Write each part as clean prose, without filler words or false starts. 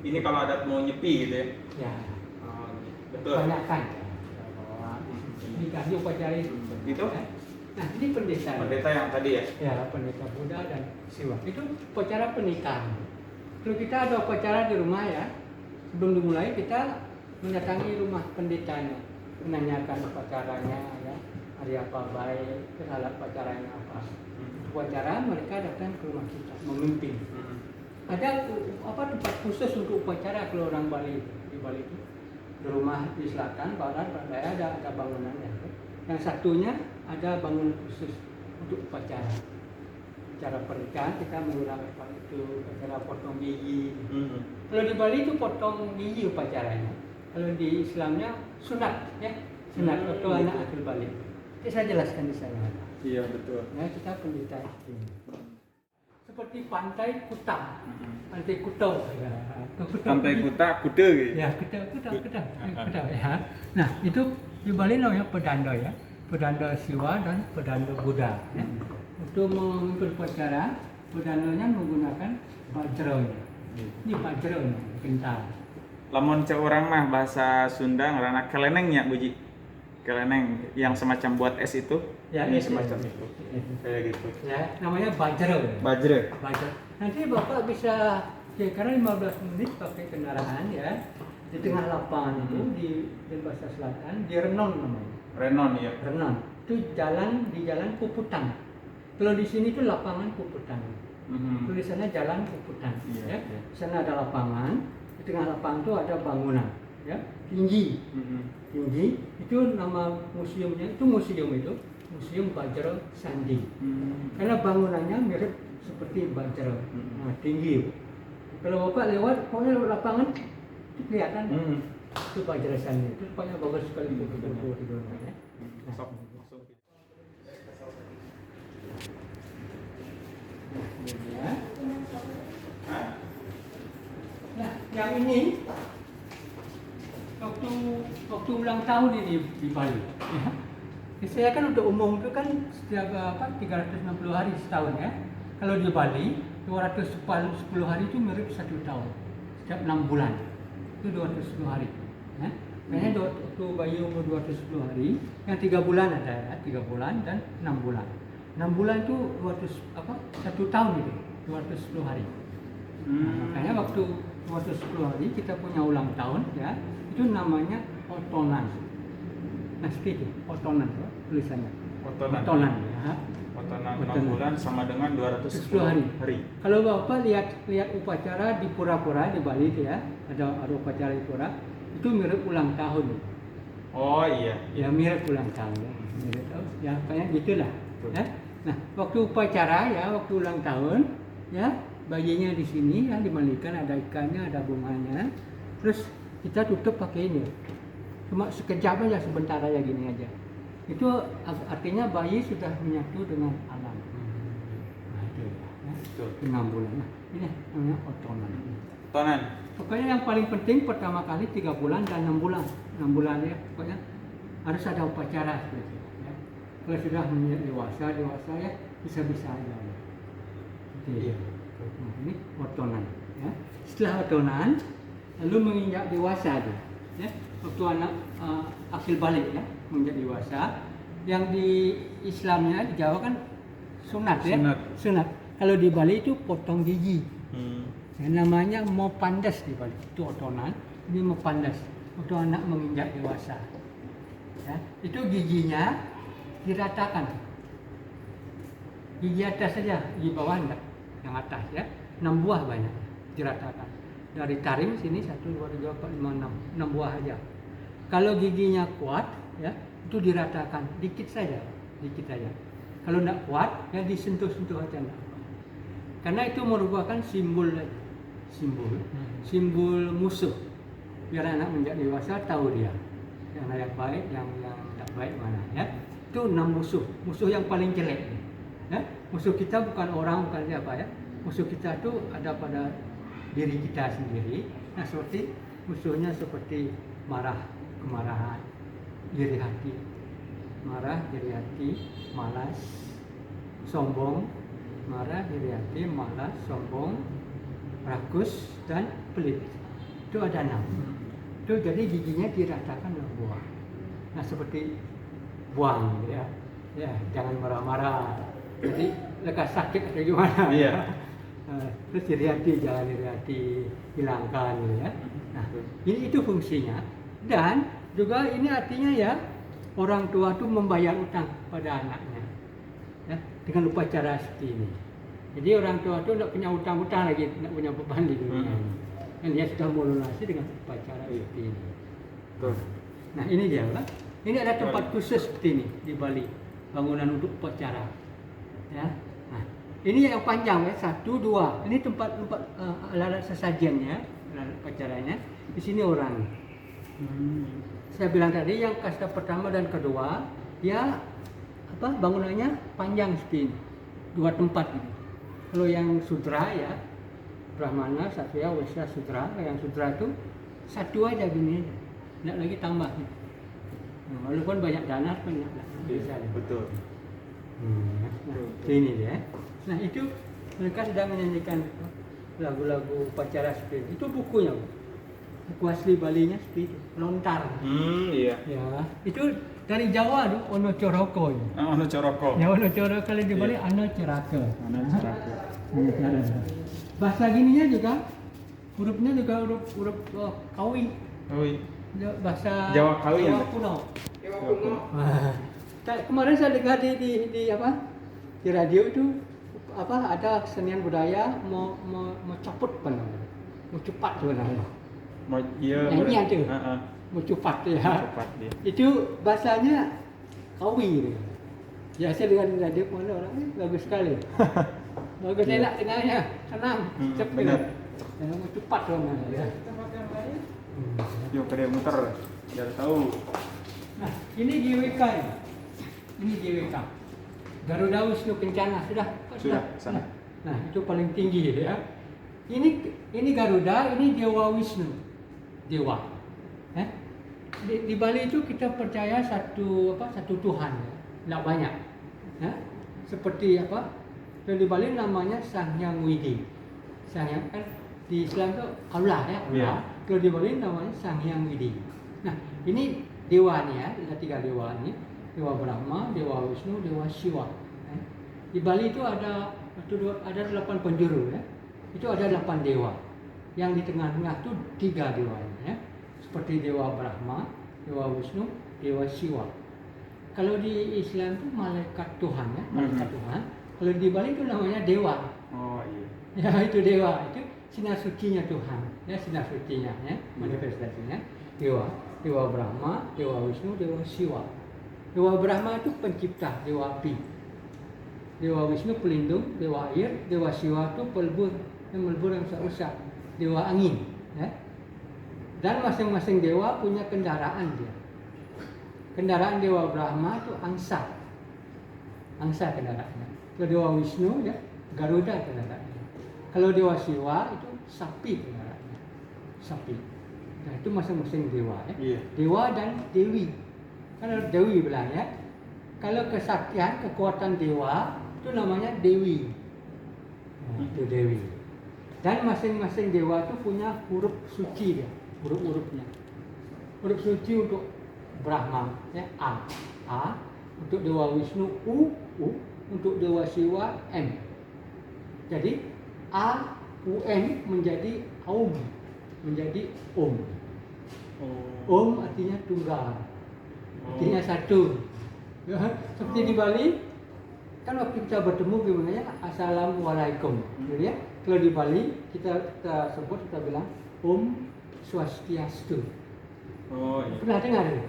ini kalau adat mau nyepi gitu ya. Ya, Oh, betul. kebanyakan nikah di upacara itu. Itu Nah, ini pendeta. pendeta yang tadi ya. Ya, pendeta Buddha dan Siwa. Itu upacara pernikahan. Kalau kita ada upacara di rumah ya, sebelum dimulai kita mendatangi rumah pendetanya, menanyakan upacaranya ya, hari apa baik, terus alat upacaranya apa. Upacara mereka datang ke rumah kita memimpin. Ada tempat khusus untuk upacara kalau orang Bali di Bali itu. Di rumah di selatan, barat, daya ada bangunannya. Yang satunya ada bangunan khusus untuk upacara. Cara pernikahan kita menggunakan tempat itu, upacara potong gigi. Kalau di Bali itu potong gigi upacaranya. Kalau di Islamnya sunat ya, sunat atau anak akil balik. Itu saya jelaskan di sana. Iya betul. Ya, kita pendeta itu. Seperti pantai Kuta, pantai Kutau. Ya. Pantai Kuta, Kuta gitu. Ya, Kuta ya. Nah, itu di Bali namanya pedanda ya. Pedanda Siwa dan pedanda Buddha ya. Untuk memimpin upacara, pedandanya menggunakan bajra. Ini bajra kental. Lamun cek orang mah bahasa Sunda ngaranna keleneng ya Buji. Keleneng yang semacam buat es itu. Ya, ini es, semacam ya. itu. Kayak gitu. Ya, namanya bajra. Bajre. Bajra. Nanti Bapak bisa ya, karena 15 menit pakai kendaraan ya. Di tengah lapangan itu di bahasa selatan di Renon namanya. Renon ya. Renon. Itu di jalan Puputan. Kalau di sini itu lapangan Puputan. Tulisannya jalan Puputan. Iya, Ya. iya. Di sana ada lapangan. Di tengah lapangan itu ada bangunan. Ya, tinggi. Tinggi. Itu nama museumnya. Itu Museum Bajra Sandi. Karena bangunannya mirip seperti Bajra. Nah, tinggi. Kalau Bapak lewat, pokoknya lewat lapangan itu kelihatan. Itu Bajra Sandi. Itu tempatnya bagus sekali foto-foto di sana ya. Nah, Sok. ya. Nah, yang ini waktu ulang tahun ini di Bali. Ya. Saya kan untuk umum itu kan setiap 360 hari setahun ya. Kalau di Bali 210 hari itu mirip 1 tahun. Setiap 6 bulan itu 210 hari. Ya. Makanya waktu bayi umur 210 hari, yang 3 bulan ada ya, 3 bulan dan 6 bulan. 6 bulan itu 1 tahun itu, 210 hari. Nah, makanya waktu 210 hari kita punya ulang tahun ya, itu namanya otonan. Nah, seperti itu, otonan ya, tulisannya. Otonan ya. Otonan 6 bulan sama dengan 210 hari. Kalau Bapak lihat upacara di pura-pura di Bali itu ya, ada upacara di pura, itu mirip ulang tahun. Oh iya. Ya mirip ulang tahun ya. Mirip, ya kayak gitulah. Ya. Nah, waktu upacara ya, waktu ulang tahun ya, bayinya di sini yang dimandikan, ada ikannya, ada bunganya. Terus kita tutup pakai ini. Cuma sekejap aja, sebentar aja gini aja. Itu artinya bayi sudah menyatu dengan alam. Nah, itu ya. 6 bulan. Nah, ini namanya otonan. Otonan. Pokoknya yang paling penting pertama kali 3 bulan dan 6 bulan. 6 bulan ya, pokoknya harus ada upacara seperti itu. Ya. Kalau sudah menjadi dewasa ya, bisa-bisa aja. Ya. Iya. Nah, ini otonan. Ya. Setelah otonan, lalu menginjak dewasa dia. Ya. Waktu anak akil balik ya, menjadi dewasa. Yang di Islamnya di Jawa kan sunat ya. Sunat. Kalau di Bali itu potong gigi. Yang namanya mau pandas di Bali. Itu otonan. Ini mau pandas. Waktu anak menginjak dewasa. Ya. Itu giginya diratakan. Gigi atas saja, gigi bawah enggak. Yang atas ya. 6 buah banyak diratakan. Dari taring sini 1, 2, 3, 4, 5, 6. 6 buah aja. Kalau giginya kuat ya, itu diratakan dikit saja. Kalau tidak kuat ya disentuh-sentuh aja enggak. Karena itu merupakan simbol musuh. Biar anak menjadi dewasa tahu dia yang baik, yang tidak baik mana ya. Itu 6 musuh yang paling jelek. Ya. Musuh kita bukan orang, bukan siapa ya. Musuh kita itu ada pada diri kita sendiri. Nah, seperti musuhnya seperti kemarahan, iri hati, malas, sombong, rakus dan pelit. itu ada 6. Itu jadi giginya diratakan dengan buah. Nah seperti buang ya, ya jangan marah-marah. Jadi lekas sakit atau gimana? Iya. Terus iri hati, jangan iri hati, hilangkan ya. Nah ini itu fungsinya. Dan juga ini artinya ya orang tua itu membayar utang pada anaknya ya, dengan upacara seperti ini. Jadi orang tua itu tidak punya utang-utang lagi, tidak punya beban di dunia ini. Dan dia sudah melunasi dengan upacara seperti ini. Nah ini dia Pak. Ini ada tempat khusus seperti ini di Bali, bangunan untuk upacara. Ya. Nah, ini yang panjang ya, 1, 2. Ini tempat alat sesajennya, alat upacaranya. Di sini orang. Saya bilang tadi yang kasta pertama dan kedua, dia bangunannya panjang seperti ini, 2 tempat gitu. Kalau yang sudra ya, Brahmana, Satya, Vaishya, Sudra. Yang sudra itu 1 aja gini, tidak lagi tambah. Gitu. Nah, walaupun banyak dana, banyak bisa. Betul. Nah, ini dia. Nah itu mereka sedang menyanyikan lagu-lagu upacara seperti itu. Itu bukunya, buku asli Balinya seperti itu, lontar. Iya. Ya, itu dari Jawa tuh Ono Coroko. Ono Coroko. Ya Ono Coroko kalau di Bali Ono Ceraka. Ono Coroko. Bahasa gininya juga hurufnya juga huruf Kawi. Bahasa Jawa Kawi Jawa ya? kuno. Jawa kuno. Kemarin saya dengar di di radio itu ada kesenian budaya mau copot mau cepat sebenarnya. Nyanyian tuh. Mau cepat ya. Cepat dia. Itu bahasanya Kawi. Ya saya dengar di radio mana orang bagus sekali. Bagus enak dengarnya, senang, cepat. Benar. Mau cepat sebenarnya. Ya. Yuk ke dia muter, biar tahu. Nah, ini GWK ya. Ini GWK. Garuda Wisnu Kencana sudah. Sana. Nah, itu paling tinggi ya. Ini Garuda, ini Dewa Wisnu. Dewa. Di Bali itu kita percaya satu Tuhan ya. Tidak banyak. Ya. Seperti kalau di Bali namanya Sang Hyang Widi. Sang Hyang kan di Islam itu Allah ya. Yeah. Kalau di Bali namanya Sang Hyang Widi. Nah, ini dewa nih ya, ada 3 dewa nih. Dewa Brahma, Dewa Wisnu, Dewa Siwa. Di Bali itu ada 8 penjuru ya. Itu ada 8 dewa. Yang di tengah-tengah itu 3 dewa ya. Seperti Dewa Brahma, Dewa Wisnu, Dewa Siwa. Kalau di Islam itu malaikat Tuhan ya, malaikat Tuhan. Kalau di Bali itu namanya dewa. Oh iya. Ya itu dewa, itu sinar sucinya Tuhan, ya sinar sucinya, ya manifestasinya Dewa Brahma, Dewa Wisnu, Dewa Siwa. Dewa Brahma itu pencipta, Dewa api. Dewa Wisnu pelindung, Dewa air. Dewa Siwa itu pelebur, yang rusak, Dewa angin. Ya. Dan masing-masing dewa punya kendaraan dia. Kendaraan Dewa Brahma itu angsa kendaraannya. Kalau Dewa Wisnu ya Garuda kendaraannya. Kalau Dewa Siwa itu sapi kendaraannya, sapi. Nah itu masing-masing dewa ya. Iya. Dewa dan dewi. Kalau dewi bilang ya, kalau kesaktian kekuatan dewa itu namanya dewi. Nah, itu dewi. Dan masing-masing dewa itu punya huruf suci dia, huruf-hurufnya. Huruf suci untuk Brahma ya A. Untuk Dewa Wisnu U. Untuk Dewa Siwa M. Jadi A, UN menjadi Aum, menjadi Om. Om artinya tunggal, artinya satu. Ya, seperti di Bali, kan waktu kita bertemu gimana ya, Assalamualaikum. Gitu ya. Kalau di Bali kita bilang Om Swastiastu. Oh iya. Pernah dengar ya?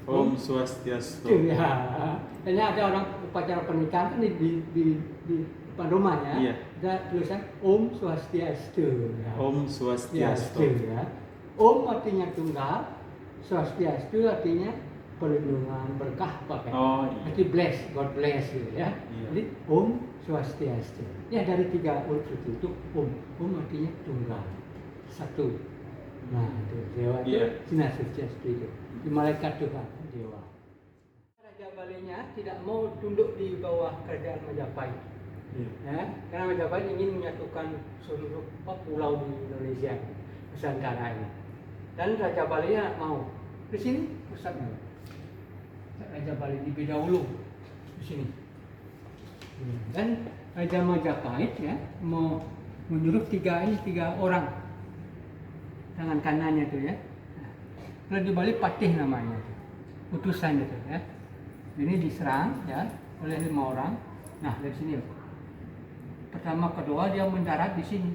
Om Swastiastu. Ya, hanya ada orang upacara pernikahan kan di depan rumah ya. Iya. Ada tulisan Om Swastiastu. Ya. Om Swastiastu. Ya. Om artinya tunggal, Swastiastu artinya perlindungan, berkah pakai. Oh iya. Arti bless, God bless gitu ya. Iya. Jadi Om Swastiastu. Ya dari 3 huruf itu Om. Om artinya tunggal, satu. Nah itu dewa itu Iya. sinar suci itu. Di malaikat Tuhan dewa. Raja Balinya tidak mau tunduk di bawah kerajaan Majapahit. Ya, karena Majapahit ingin menyatukan seluruh pulau di Indonesia Nusantara ini. Dan Raja Bali mau. Di sini pusatnya. Raja Bali di Bedawulu di sini. Dan Raja Majapahit ya mau menyuruh tiga orang tangan kanannya tuh ya. Kalau di Bali Patih namanya, utusan itu ya. Ini diserang ya oleh 5 orang. Nah dari sini. Pertama kedua dia mendarat di sini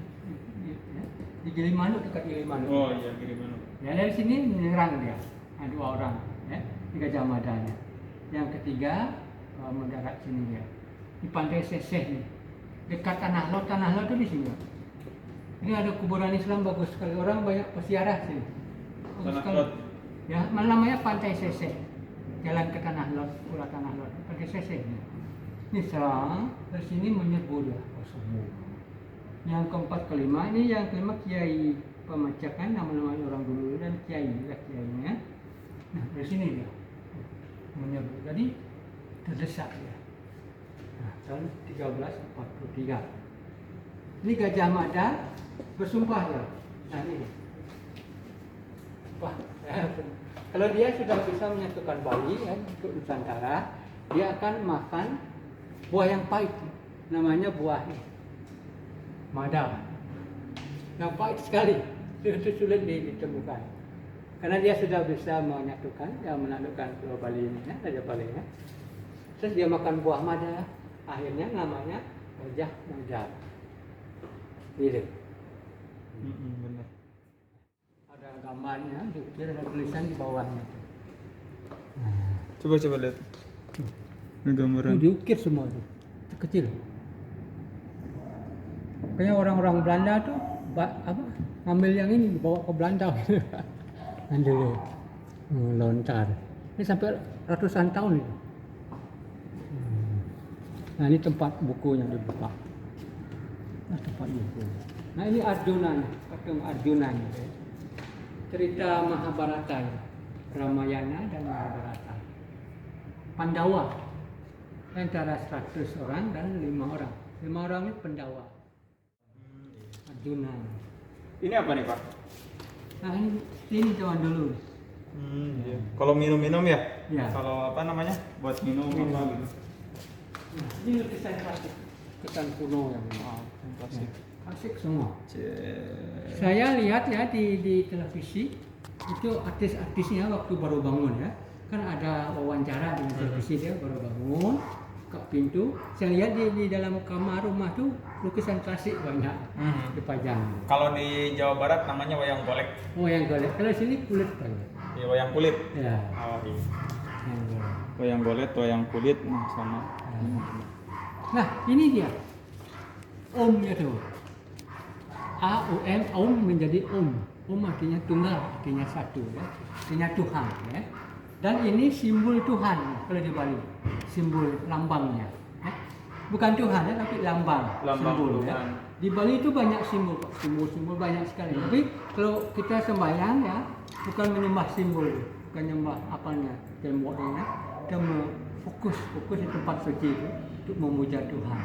di Gilimanuk, dekat Gilimanuk. Oh iya, Gilimanuk. Ya dari sini menyerang dia. 2 orang ya di Gajah Madanya. Yang ketiga mendarat sini dia di Pantai Seseh nih, dekat Tanah Lot itu di sini. Ini ada kuburan Islam bagus sekali, orang banyak peziarah sini. Bagus sekali. Ya, namanya Pantai Seseh. Jalan ke Tanah Lot, Pulau Tanah Lot, Pantai Seseh. Ini serang dari sini menyerbu dia. Yang keempat kelima ini yang kelima Kiai Pemacakan, nama-nama orang dulu dan Kiai kiainya. Nah dari sini dia menyerbu. Jadi terdesak dia. Nah, tahun 1343. Ini Gajah Mada bersumpah ya. Nah ini. Wah, kalau dia sudah bisa menyatukan Bali ya, untuk Nusantara, dia akan makan buah yang pahit, namanya buah mada. Yang pahit sekali, itu sulit ditemukan. Karena dia sudah bisa menyatukan, dia menaklukkan Pulau Bali ini, ya, Raja Bali ya. Terus dia makan buah mada, akhirnya namanya Gajah Mada. Gitu. Benar. Ada gambarnya, diukir, ada tulisan di bawahnya. Coba lihat. Ini gambaran. Itu diukir semua itu, kecil. Kayaknya orang-orang Belanda tuh ngambil yang ini dibawa ke Belanda. Andele lontar. Ini sampai ratusan tahun itu. Nah ini tempat bukunya dibuka. Nah tempat buku. Nah ini Arjuna, patung Arjuna. Cerita Mahabharata, Ramayana dan Mahabharata. Pandawa antara 100 orang dan 5 orang. 5 orang ini Pandawa. Arjuna. Ini apa nih Pak? Nah ini zaman dulu. Iya. Kalau minum-minum ya? Ya. Kalau apa namanya? Buat minum apa gitu? Nah, ini lukisan klasik, lukisan kuno yang Klasik. klasik semua. Cek. Saya lihat ya di televisi itu artis-artisnya waktu baru bangun ya, kan ada wawancara di televisi dia baru bangun ke pintu. Saya lihat di dalam kamar rumah tuh lukisan klasik banyak dipajang. Kalau di Jawa Barat namanya wayang golek. Oh yang golek, kalau sini kulit banyak. Iya, wayang kulit. Ya. Oh iya. Yang golek. Wayang golek, wayang kulit sama. Nah ini dia Om-nya tuh. A-U-M, Om menjadi Om. Om artinya tunggal, artinya satu ya. Artinya Tuhan ya. Dan ini simbol Tuhan kalau di Bali. Simbol lambangnya. Ya. Bukan Tuhan ya, tapi lambang simbol Tuhan. ya. Di Bali itu banyak simbol, simbol banyak sekali. Tapi kalau kita sembahyang ya, bukan menyembah simbol, bukan menyembah apanya, temboknya. Kita fokus di tempat suci itu untuk memuja Tuhan.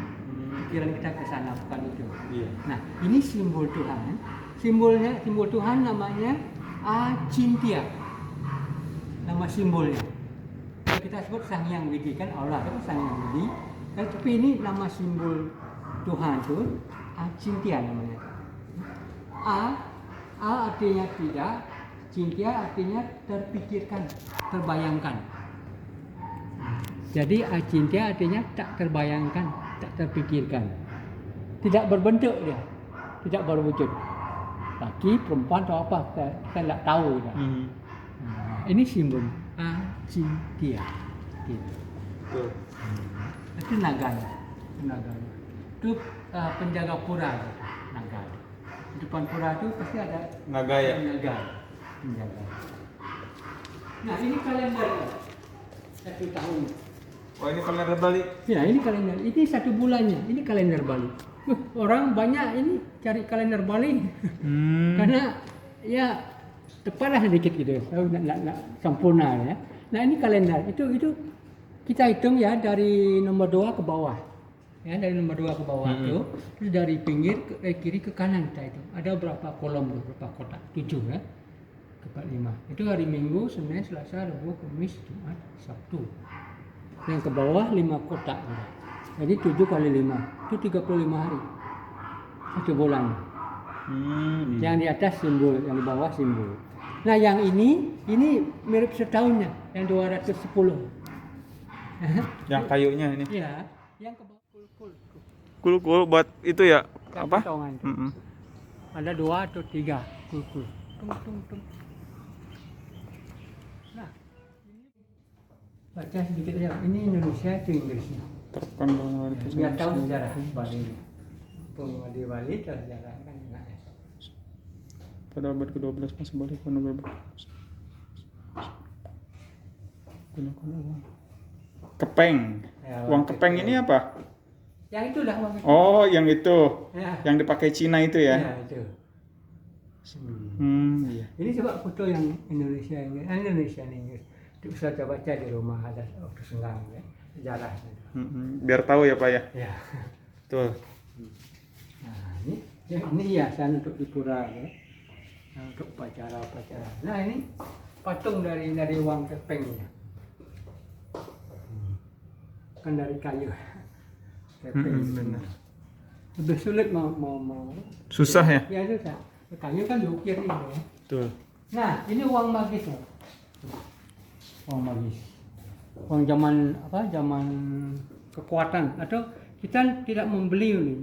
Pikiran kita ke sana, bukan itu. Iya. Nah, ini simbol Tuhan. Simbol Tuhan namanya Acintya. Nama simbolnya. Kalau kita sebut Sang Hyang Widi kan Allah itu Sang Hyang Widi. Tapi ini nama simbol Tuhan itu Acintya namanya. A artinya tidak, Cintya artinya terpikirkan, terbayangkan. Jadi acintya artinya tak terbayangkan, tak terpikirkan. Tidak berbentuk dia, tidak berwujud. Laki, perempuan atau apa, kita tidak tahu. Nah, ini simbol acintya. Gitu. Itu naganya. Itu penjaga pura, naga. Di depan pura itu pasti ada Naga ya? naga penjaga. Nah ini kalendernya 1 tahun. Oh ini kalender Bali. Ya ini kalender, ini 1 bulannya, ini kalender Bali. Orang banyak ini cari kalender Bali karena ya tepatlah sedikit gitu, nggak sempurna ya. Nah ini kalender, itu kita hitung ya dari nomor 2 ke bawah, ya dari nomor 2 ke bawah itu, terus dari pinggir ke kiri ke kanan kita itu ada berapa kolom, berapa kotak, 7 ya. Itu hari Minggu, Senin, Selasa, Rabu, Kamis, Jumat, Sabtu. Yang ke bawah 5 kotak. Jadi 7 kali 5, itu 35 hari. 1 bulan. Yang di atas simbol, yang di bawah simbol. Nah yang ini mirip setahunnya, yang 210. Yang kayunya ini. Iya, yang ke bawah kul-kul. Kul buat itu ya Yang apa? potongan tuh. Ada 2 atau 3 kul-kul. Tung. Nah, ini baca sedikit ya. Ini Indonesia itu Inggrisnya. Terkandung Biar tahu sejarah Bali. Di Bali sejarah kan enak ya. pada abad ke-12 masa balik November. Gunakan uang kepeng. Ya, Uang kepeng ini apa? Yang itu dah uang itu. Oh, yang itu. Ya. Yang dipakai Cina itu ya? Ya, itu. Iya. Ini coba foto yang Indonesia ini, Indonesia ini. Bisa coba baca di rumah ada waktu senggang ya, sejarahnya. Biar tahu ya Pak ya. Ya. Betul. Nah, ini hiasan untuk di pura ya. Nah, untuk upacara-upacara. Nah, ini patung dari uang kepengnya. Kan dari kayu. Benar. Lebih sulit mau. Susah ya? Ya susah. Kayu kan diukir ini ya. Betul. Nah, ini uang magis ya. Uang magis. Uang zaman apa? Zaman kekuatan atau kita tidak membeli ini.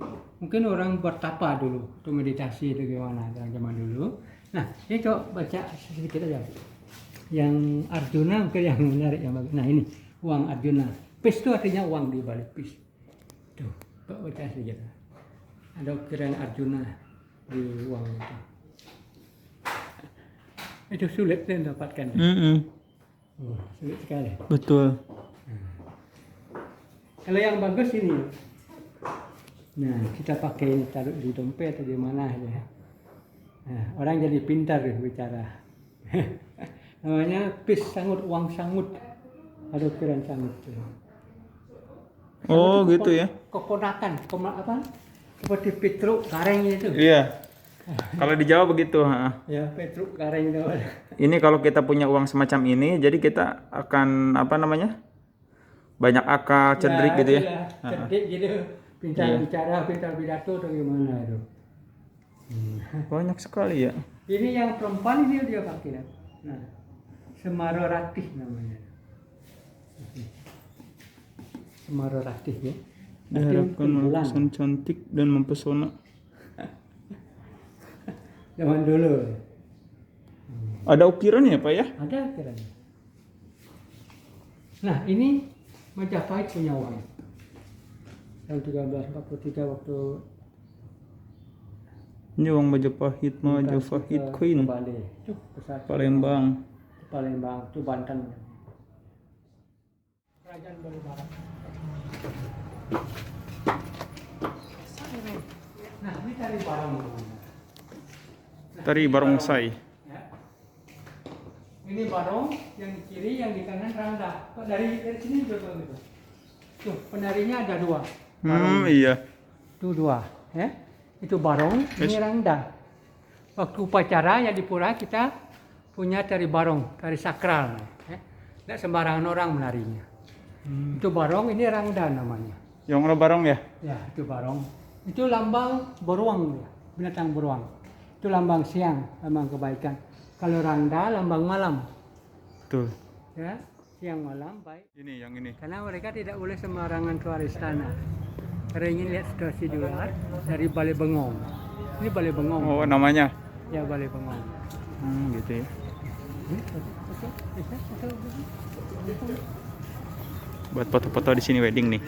Mungkin orang bertapa dulu, atau meditasi itu gimana dalam zaman dulu. Nah, ini coba baca sedikit aja. Yang Arjuna mungkin yang menarik yang bagus. Nah, ini uang Arjuna. Pis itu artinya uang di balik pis. Tuh, baca sedikit. Ada ukiran Arjuna di uang itu. Itu sulit mendapatkan. Sulit sekali. Betul. Kalau yang bagus ini, nah kita pakai ini taruh di dompet atau di mana aja. Nah, orang jadi pintar bicara. Namanya pis sangut, uang sangut. Ada ukiran sangut. Oh gitu ya? Keponakan, apa? Seperti Petruk Kareng itu. Iya. Kalau di Jawa begitu. Ya, Petruk Kareng itu. Ini kalau kita punya uang semacam ini, jadi kita akan apa namanya? Banyak akal, cerdik gitu ya? Cerdik gitu, pintar bicara, pintar pidato atau gimana itu. Banyak sekali ya. Ini yang perempuan ini dia pakai. Nah, Semaro Ratih namanya. Semaro Ratih ya. Diharapkan lukisan cantik dan mempesona. Zaman dulu. Ada ukirannya Pak ya? Ada ukirannya. Nah, ini Majapahit punya uang. Tahun 1343 waktu ini uang Majapahit, Queen. Bali. Itu Palembang. Palembang itu Banten. Kerajaan Bali Barat. Nah, ini tari barong. Tari barongsai. Ya. Ini barong, yang di kiri, yang di kanan rangda. Dari sini juga gitu. Tuh, penarinya ada 2. Iya. Itu 2, ya. Itu barong, ini rangda. Waktu upacara ya di pura kita punya tari barong, tari sakral. Ya. Tidak sembarangan orang menarinya. Itu barong, ini rangda namanya. Yang mana barong ya? Ya, itu barong. Itu lambang beruang, ya. Binatang beruang. Itu lambang siang, lambang kebaikan. Kalau rangda, lambang malam. Betul. Ya, siang malam baik. Ini yang ini. Karena mereka tidak boleh sembarangan keluar istana. Karena ingin lihat situasi di luar dari Balai Bengong. Ini Balai Bengong. Oh namanya? Ya, Balai Bengong. Gitu ya. Buat foto-foto di sini wedding nih.